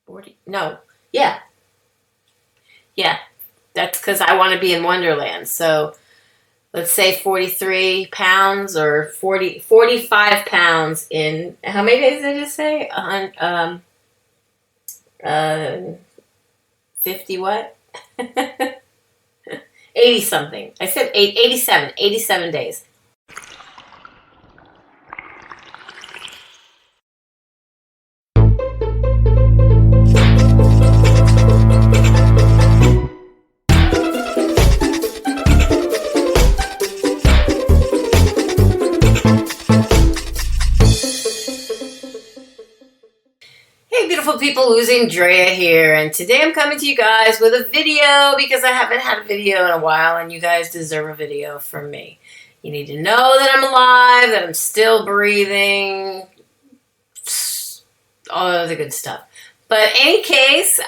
40? No. Yeah. Yeah. That's because I want to be in Wonderland. So let's say 43 pounds or 45 pounds in, how many days did I just say? 50 what? 80 something. I said 87 days. Hey beautiful people, LosingDrea here, and today I'm coming to you guys with a video because I haven't had a video in a while and you guys deserve a video from me. You need to know that I'm alive, that I'm still breathing, all of the good stuff. But in any case,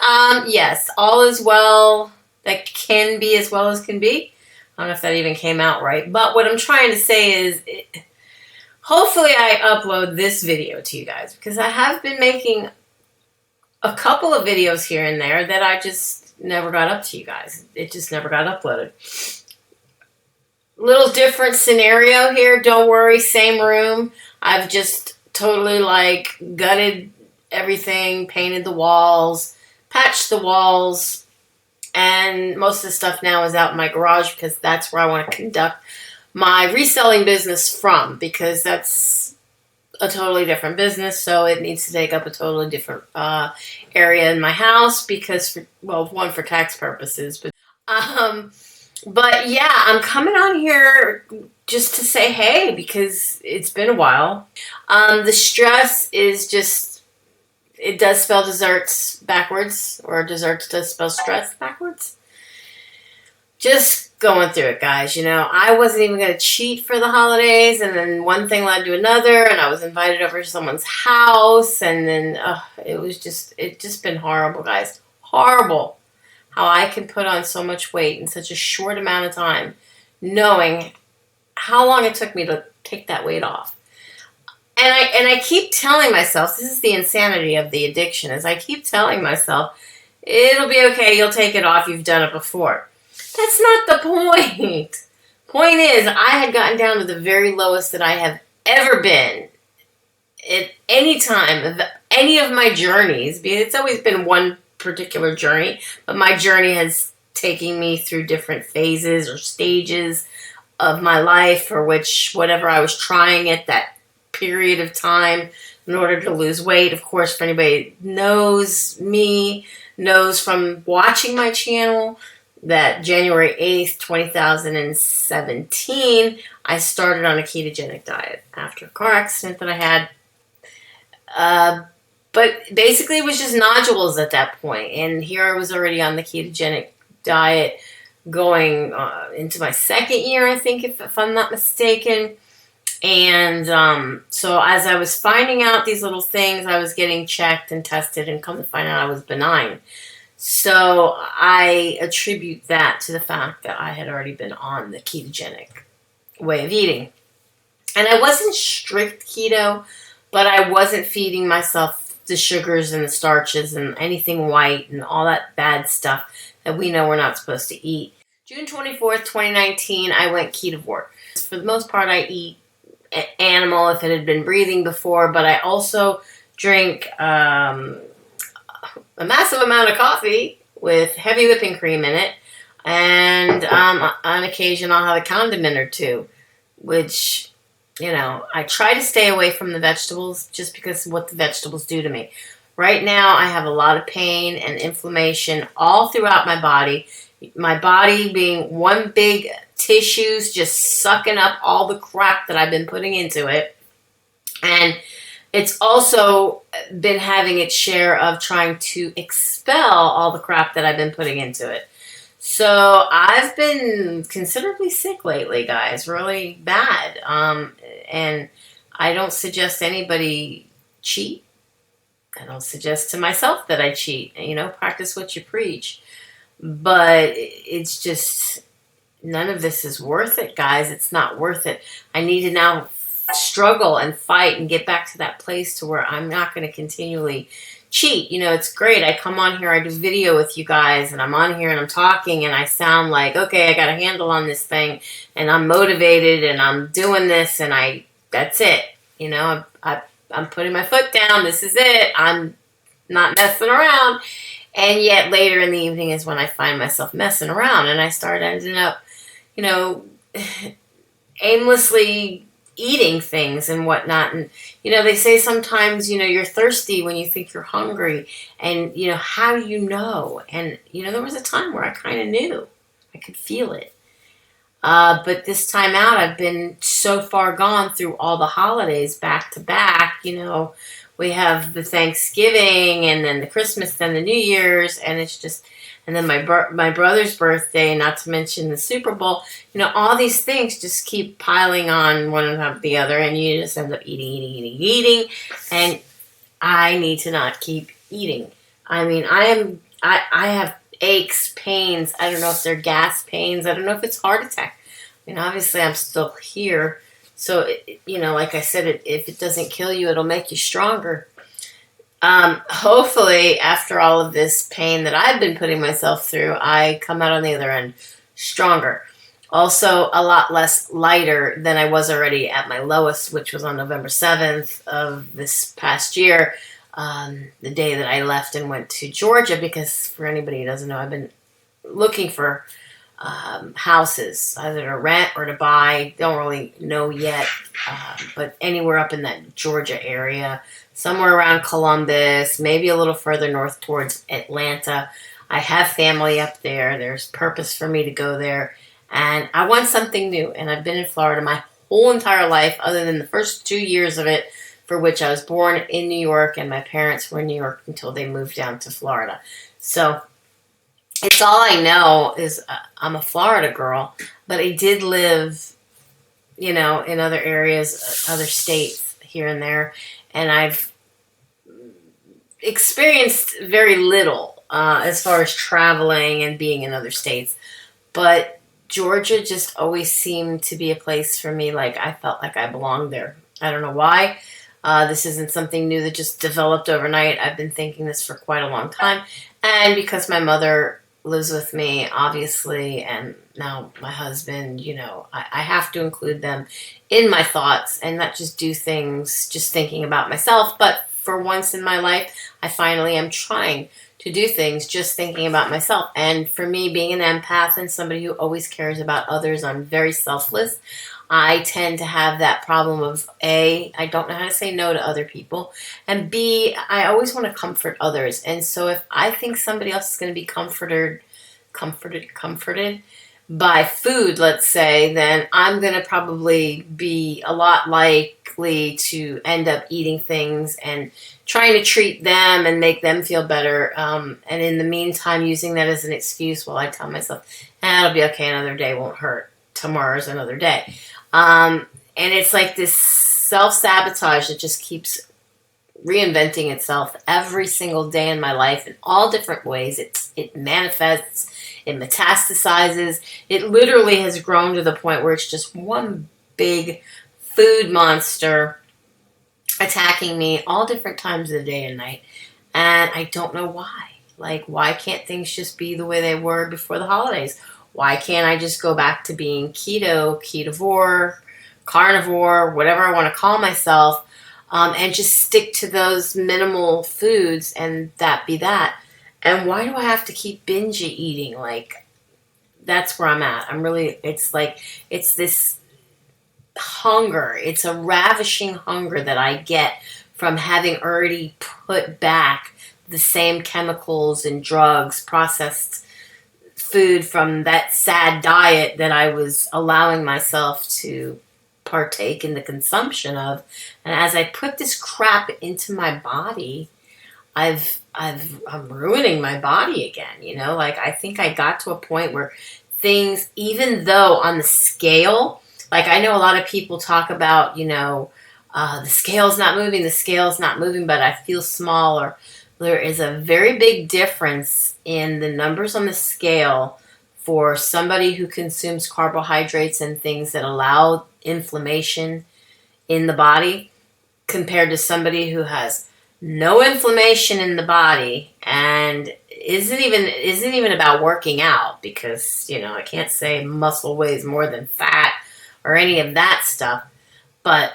yes, all is well that can be as well as can be. I don't know if that even came out right, but what I'm trying to say is hopefully I upload this video to you guys because I have been making a couple of videos here and there that I just never got up to you guys. It just never got uploaded. Little different scenario here. Don't worry, same room. I've just totally like gutted everything, painted the walls, patched the walls, and most of the stuff now is out in my garage because that's where I want to conduct my reselling business from, because that's a totally different business, so it needs to take up a totally different area in my house because, one, for tax purposes, but yeah, I'm coming on here just to say hey because it's been a while. The stress is just, it does spell desserts backwards, or desserts does spell stress backwards. Just going through it, guys. You know, I wasn't even going to cheat for the holidays, and then one thing led to another, and I was invited over to someone's house, and then it's just been horrible, guys. Horrible how I can put on so much weight in such a short amount of time, knowing how long it took me to take that weight off. And I keep telling myself, this is the insanity of the addiction, is I keep telling myself, it'll be okay, you'll take it off, you've done it before. That's not the point. Point is, I had gotten down to the very lowest that I have ever been at any time of any of my journeys. It's always been one particular journey, but my journey has taken me through different phases or stages of my life, for which whatever I was trying at that period of time in order to lose weight. Of course, for anybody knows me, knows from watching my channel, that January 8th, 2017, I started on a ketogenic diet after a car accident that I had. But basically it was just nodules at that point. And here I was already on the ketogenic diet going into my second year, I think, if I'm not mistaken. And so as I was finding out these little things, I was getting checked and tested, and come to find out I was benign. So I attribute that to the fact that I had already been on the ketogenic way of eating. And I wasn't strict keto, but I wasn't feeding myself the sugars and the starches and anything white and all that bad stuff that we know we're not supposed to eat. June 24th, 2019, I went Ketovore. For the most part, I eat animal if it had been breathing before, but I also drink a massive amount of coffee with heavy whipping cream in it, and on occasion I'll have a condiment or two, which, you know, I try to stay away from the vegetables just because of what the vegetables do to me. Right now I have a lot of pain and inflammation all throughout my body being one big tissues just sucking up all the crap that I've been putting into it. And it's also been having its share of trying to expel all the crap that I've been putting into it. So I've been considerably sick lately, guys, really bad. And I don't suggest anybody cheat. I don't suggest to myself that I cheat. You know, practice what you preach. But it's just, none of this is worth it, guys. It's not worth it. I need to now struggle and fight and get back to that place to where I'm not going to continually cheat. You know, it's great. I come on here, I do video with you guys, and I'm on here and I'm talking, and I sound like, okay, I got a handle on this thing, and I'm motivated, and I'm doing this, and that's it. You know, I'm putting my foot down. This is it. I'm not messing around. And yet later in the evening is when I find myself messing around, and I start ending up, you know, aimlessly eating things and whatnot. And, you know, they say sometimes, you know, you're thirsty when you think you're hungry. And, you know, how do you know? And, you know, there was a time where I kind of knew. I could feel it. But this time out, I've been so far gone through all the holidays back to back. You know, we have the Thanksgiving and then the Christmas and the New Year's, and it's just, and then my brother's birthday, not to mention the Super Bowl. You know, all these things just keep piling on one after the other, and you just end up eating, and I need to not keep eating. I mean, I have aches, pains. I don't know if they're gas pains. I don't know if it's heart attack. I mean, obviously I'm still here. So, you know, like I said, if it doesn't kill you, it'll make you stronger. Hopefully, after all of this pain that I've been putting myself through, I come out on the other end stronger. Also, a lot less lighter than I was already at my lowest, which was on November 7th of this past year. The day that I left and went to Georgia, because for anybody who doesn't know, I've been looking for houses, either to rent or to buy. Don't really know yet, but anywhere up in that Georgia area, somewhere around Columbus, maybe a little further north towards Atlanta. I have family up there. There's purpose for me to go there, and I want something new. And I've been in Florida my whole entire life, other than the first 2 years of it, for which I was born in New York, and my parents were in New York until they moved down to Florida. So it's all I know is I'm a Florida girl, but I did live, you know, in other areas, other states here and there, and I've experienced very little as far as traveling and being in other states. But Georgia just always seemed to be a place for me, like I felt like I belonged there. I don't know why. This isn't something new that just developed overnight. I've been thinking this for quite a long time. And because my mother lives with me, obviously, and now my husband, you know, I have to include them in my thoughts and not just do things just thinking about myself. But for once in my life, I finally am trying to do things just thinking about myself. And for me, being an empath and somebody who always cares about others, I'm very selfless. I tend to have that problem of A, I don't know how to say no to other people, and B, I always want to comfort others. And so if I think somebody else is going to be comforted by food, let's say, then I'm going to probably be a lot likely to end up eating things and trying to treat them and make them feel better. And in the meantime, using that as an excuse while I tell myself, it'll be okay, another day won't hurt. Tomorrow's another day. And it's like this self-sabotage that just keeps reinventing itself every single day in my life in all different ways. It manifests, it metastasizes. It literally has grown to the point where it's just one big food monster attacking me all different times of the day and night. And I don't know why. Like, why can't things just be the way they were before the holidays? Why can't I just go back to being keto, ketovore, carnivore, whatever I want to call myself, and just stick to those minimal foods and that be that? And why do I have to keep binge eating? Like, that's where I'm at. I'm really, it's like, it's this hunger. It's a ravishing hunger that I get from having already put back the same chemicals and drugs, processed food from that sad diet that I was allowing myself to partake in the consumption of. And as I put this crap into my body, I'm ruining my body again, you know? Like, I think I got to a point where things, even though on the scale, like I know a lot of people talk about, you know, the scale's not moving, but I feel small. Or there is a very big difference in the numbers on the scale for somebody who consumes carbohydrates and things that allow inflammation in the body compared to somebody who has no inflammation in the body, and isn't even about working out, because, you know, I can't say muscle weighs more than fat or any of that stuff. But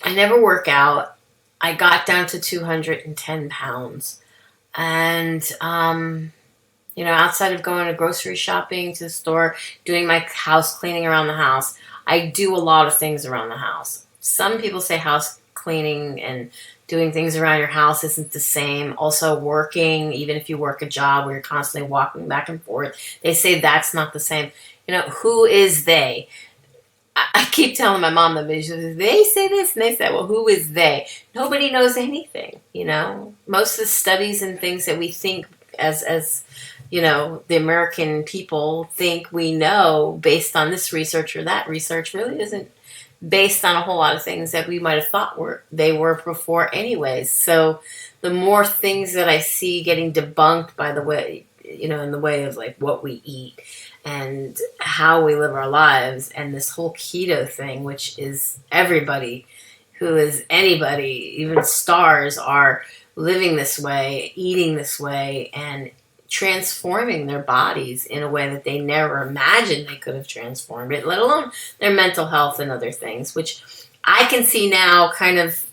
I never work out. I got down to 210 pounds. And, you know, outside of going to grocery shopping, to the store, doing my house cleaning around the house, I do a lot of things around the house. Some people say house cleaning and doing things around your house isn't the same. Also working, even if you work a job where you're constantly walking back and forth, they say that's not the same. You know, who is they? I keep telling my mom that they say this and they say, well, who is they? Nobody knows anything, you know. Most of the studies and things that we think as you know, the American people think we know based on this research or that research really isn't based on a whole lot of things that we might have thought they were before anyways. So the more things that I see getting debunked by the way, you know, in the way of like what we eat and how we live our lives, and this whole keto thing, which is everybody who is anybody, even stars, are living this way, eating this way, and transforming their bodies in a way that they never imagined they could have transformed it, let alone their mental health and other things, which I can see now kind of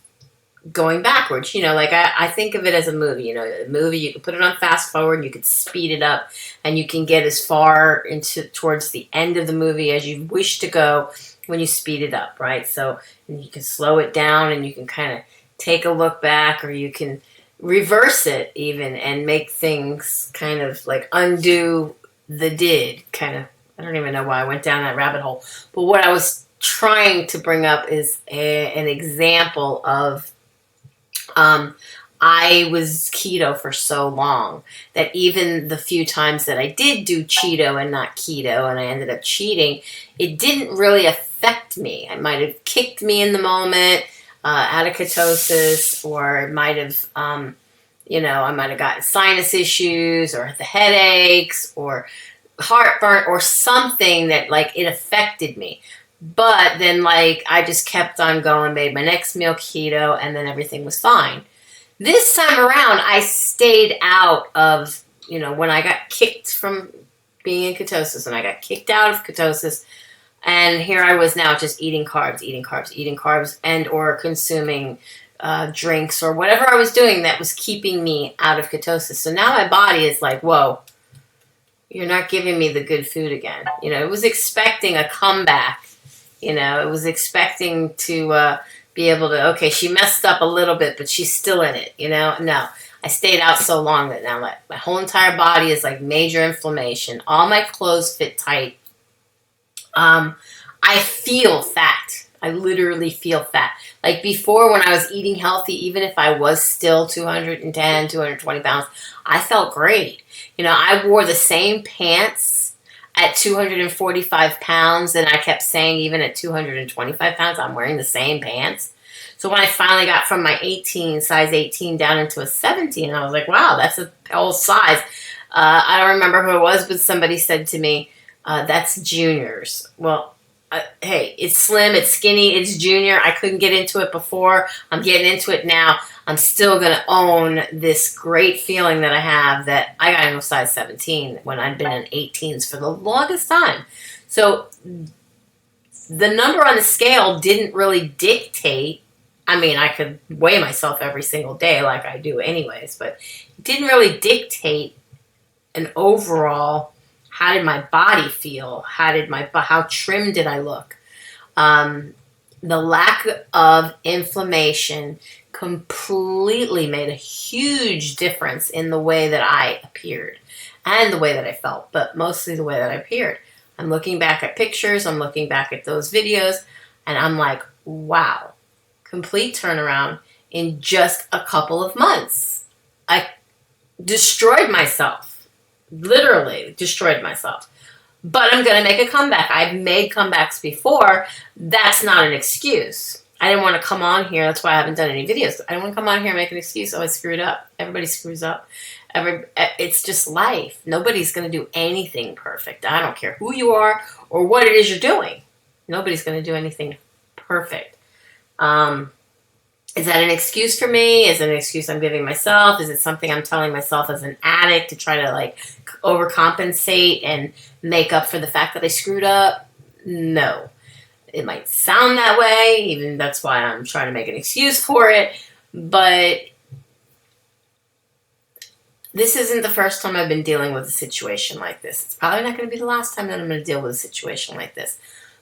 going backwards. You know, like I think of it as a movie. You know, a movie, you can put it on fast forward, and you can speed it up, and you can get as far into towards the end of the movie as you wish to go when you speed it up, right? So you can slow it down, and you can kind of take a look back, or you can reverse it even and make things kind of like undo the did kind of. I don't even know why I went down that rabbit hole, but what I was trying to bring up is an example of I was keto for so long that even the few times that I did do Cheeto and not keto, and I ended up cheating, it didn't really affect me. It might have kicked me in the moment out of ketosis, or it might have, you know, I might have gotten sinus issues or the headaches or heartburn or something that like it affected me. But then like I just kept on going, made my next meal keto, and then everything was fine. This time around, I stayed out of, you know, when I got kicked from being in ketosis, and I got kicked out of ketosis, and here I was now just eating carbs, and or consuming drinks or whatever I was doing that was keeping me out of ketosis. So now my body is like, whoa, you're not giving me the good food again. You know, it was expecting a comeback. You know, it was expecting to be able to, okay, she messed up a little bit, but she's still in it, you know? No, I stayed out so long that now my whole entire body is like major inflammation. All my clothes fit tight. I feel fat. I literally feel fat. Like before, when I was eating healthy, even if I was still 210, 220 pounds, I felt great. You know, I wore the same pants at 245 pounds, and I kept saying even at 225 pounds, I'm wearing the same pants. So when I finally got from my size 18 down into a 17, I was like, wow, that's a whole size. I don't remember who it was, but somebody said to me, that's juniors. Well, hey, it's slim, it's skinny, it's junior. I couldn't get into it before. I'm getting into it now. I'm still going to own this great feeling that I have that I got into a size 17 when I'd been in 18s for the longest time. So the number on the scale didn't really dictate. I mean, I could weigh myself every single day like I do anyways, but it didn't really dictate an overall, how did my body feel? How trim did I look? The lack of inflammation completely made a huge difference in the way that I appeared and the way that I felt, but mostly the way that I appeared. I'm looking back at pictures, I'm looking back at those videos, and I'm like, wow, complete turnaround in just a couple of months. I destroyed myself, literally destroyed myself. But I'm going to make a comeback. I've made comebacks before. That's not an excuse. I didn't want to come on here. That's why I haven't done any videos. I don't want to come on here and make an excuse. Oh, I screwed up. Everybody screws up. It's just life. Nobody's going to do anything perfect. I don't care who you are or what it is you're doing. Nobody's going to do anything perfect. Is that an excuse for me? Is it an excuse I'm giving myself? Is it something I'm telling myself as an addict to try to like overcompensate and make up for the fact that I screwed up? No. It might sound that way, even that's why I'm trying to make an excuse for it, but this isn't the first time I've been dealing with a situation like this. It's probably not going to be the last time that I'm going to deal with a situation like this.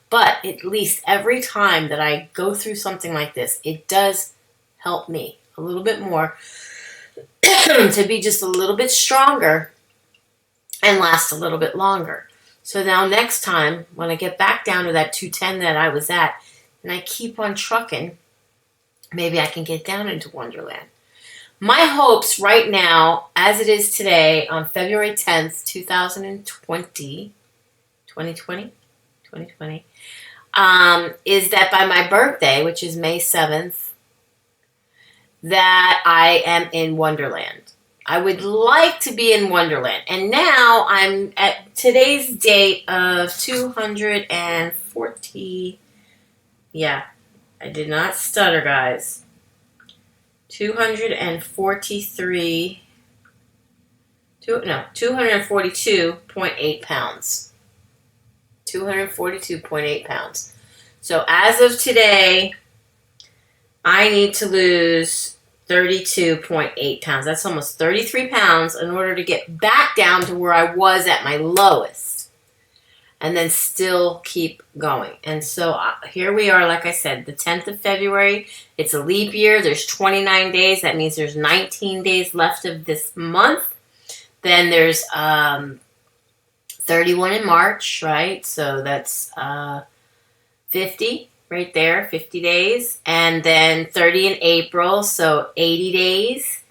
But at least every time that I go through something like this, it does help me a little bit more to be just a little bit stronger and last a little bit longer. So now next time, when I get back down to that 210 that I was at, and I keep on trucking, maybe I can get down into Wonderland. My hopes right now, as it is today, on February 10th, 2020, is that by my birthday, which is May 7th, that I am in Wonderland. I would like to be in Wonderland. And now I'm at today's date of 240. Yeah, I did not stutter, guys. 242.8 pounds. 242.8 pounds. So as of today, I need to lose 32.8 pounds. That's almost 33 pounds in order to get back down to where I was at my lowest. And then still keep going. And so here we are, like I said, the 10th of February. It's a leap year. There's 29 days. That means there's 19 days left of this month. Then there's 31 in March, right? So that's 50 right there, 50 days. And then 30 in April, so 80 days.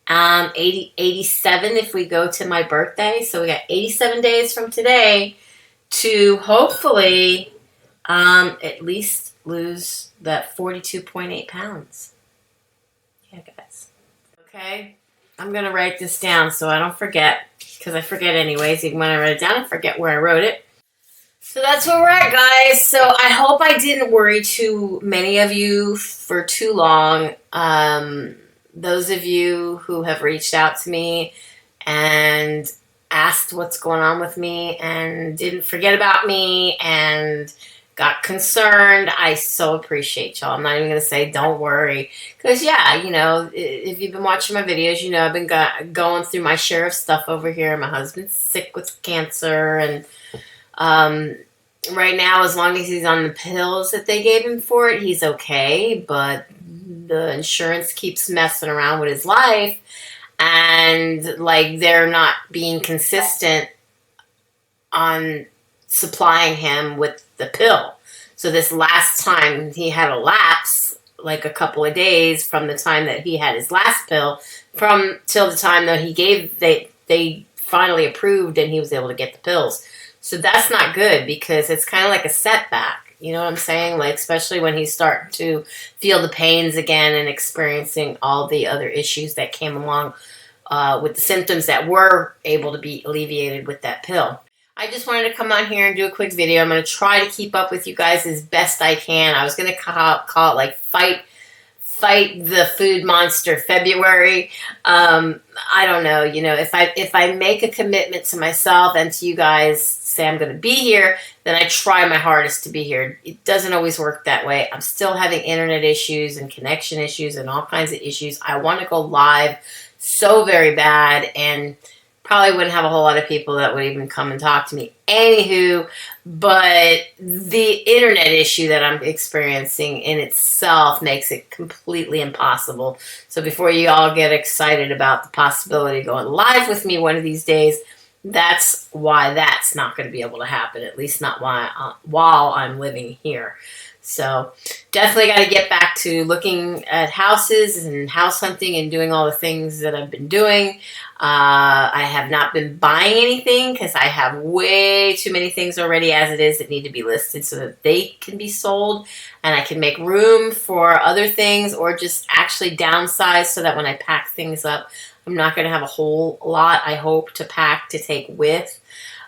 87 if we go to my birthday. So we got 87 days from today to hopefully at least lose that 42.8 pounds. Yeah, guys. Okay, I'm going to write this down so I don't forget, because I forget anyways. Even when I write it down, I forget where I wrote it. So that's where we're at, guys. So I hope I didn't worry too many of you for too long. Those of you who have reached out to me and asked what's going on with me and didn't forget about me and got concerned, I so appreciate y'all. I'm not even going to say don't worry. Because, yeah, you know, if you've been watching my videos, you know I've been going through my share of stuff over here. My husband's sick with cancer. And right now, as long as he's on the pills that they gave him for it, he's okay. But the insurance keeps messing around with his life. And, like, they're not being consistent on supplying him with the pill. So this last time he had a lapse, like a couple of days from the time that he had his last pill, from till the time that they finally approved and he was able to get the pills. So that's not good, because it's kind of like a setback. You know what I'm saying? Like, especially when he's starting to feel the pains again and experiencing all the other issues that came along with the symptoms that were able to be alleviated with that pill. I just wanted to come on here and do a quick video. I'm going to try to keep up with you guys as best I can. I was going to call it like Fight the Food Monster February. I don't know. You know, if I make a commitment to myself and to you guys, say I'm going to be here, then I try my hardest to be here. It doesn't always work that way. I'm still having internet issues and connection issues and all kinds of issues. I want to go live so very bad, and probably wouldn't have a whole lot of people that would even come and talk to me. Anywho, but the internet issue that I'm experiencing in itself makes it completely impossible. So before you all get excited about the possibility of going live with me one of these days, that's why that's not going to be able to happen, at least not while I'm living here. So definitely got to get back to looking at houses and house hunting and doing all the things that I've been doing. I have not been buying anything because I have way too many things already as it is that need to be listed so that they can be sold, and I can make room for other things, or just actually downsize so that when I pack things up, I'm not going to have a whole lot, I hope, to pack to take with.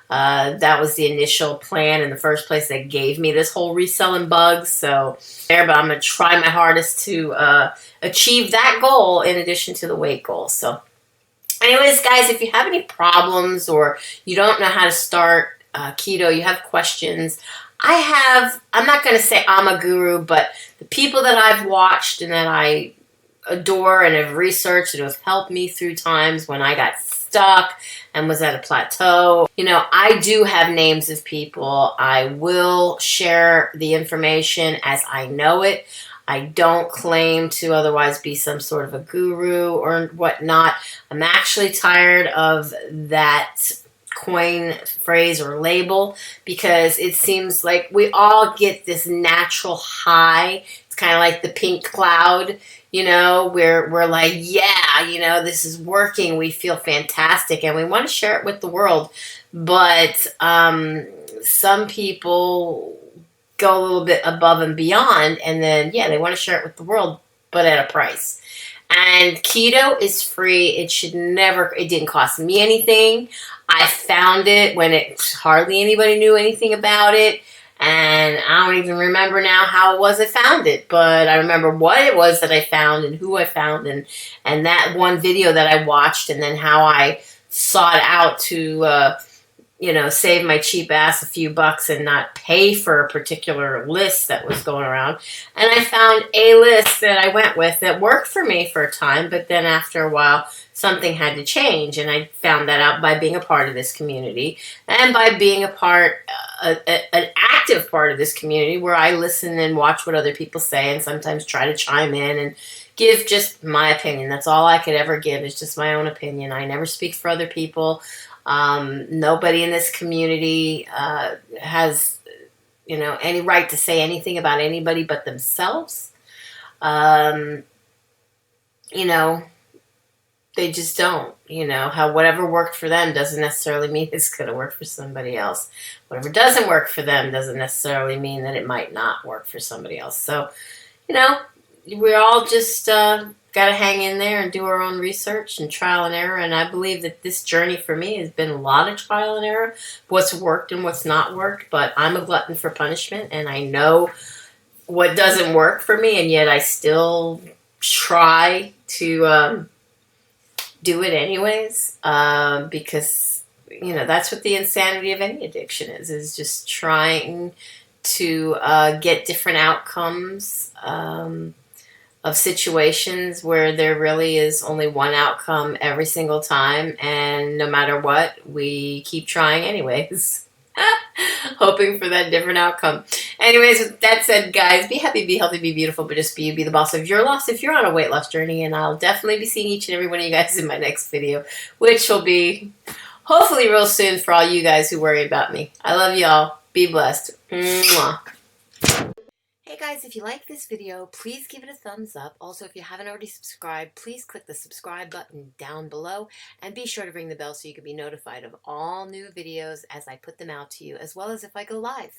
That was the initial plan in the first place that gave me this whole reselling bug. So there, but I'm going to try my hardest to achieve that goal in addition to the weight goal. So anyways, guys, if you have any problems or you don't know how to start keto, you have questions, I'm not going to say I'm a guru, but the people that I've watched and that I adore and have researched and have helped me through times when I got stuck and was at a plateau. You know, I do have names of people. I will share the information as I know it. I don't claim to otherwise be some sort of a guru or whatnot. I'm actually tired of that coin phrase or label, because it seems like we all get this natural high. It's kind of like the pink cloud, you know, where we're like, yeah, you know, this is working. We feel fantastic and we want to share it with the world. But some people go a little bit above and beyond, and then, yeah, they want to share it with the world, but at a price. And keto is free. It didn't cost me anything. I found it when hardly anybody knew anything about it. And I don't even remember now how it was I found it, but I remember what it was that I found and who I found, and that one video that I watched, and then how I sought out to, you know, save my cheap ass a few bucks and not pay for a particular list that was going around. And I found a list that I went with that worked for me for a time, but then after a while, something had to change. And I found that out by being a part of this community and by being an active part of this community where I listen and watch what other people say and sometimes try to chime in and give just my opinion. That's all I could ever give, is just my own opinion. I never speak for other people. Nobody in this community has, you know, any right to say anything about anybody but themselves. You know, they just don't. You know, how whatever worked for them doesn't necessarily mean it's going to work for somebody else. Whatever doesn't work for them doesn't necessarily mean that it might not work for somebody else. So, you know, we're all just got to hang in there and do our own research and trial and error. And I believe that this journey for me has been a lot of trial and error, what's worked and what's not worked. But I'm a glutton for punishment, and I know what doesn't work for me, and yet I still try to do it anyways, because, you know, that's what the insanity of any addiction is just trying to get different outcomes of situations where there really is only one outcome every single time, and no matter what, we keep trying anyways, hoping for that different outcome. Anyways, with that said, guys, be happy, be healthy, be beautiful, but just be you, be the boss of your loss if you're on a weight loss journey, and I'll definitely be seeing each and every one of you guys in my next video, which will be hopefully real soon for all you guys who worry about me. I love y'all. Be blessed. Mwah. Hey guys, if you like this video, please give it a thumbs up. Also, if you haven't already subscribed, please click the subscribe button down below and be sure to ring the bell so you can be notified of all new videos as I put them out to you, as well as if I go live.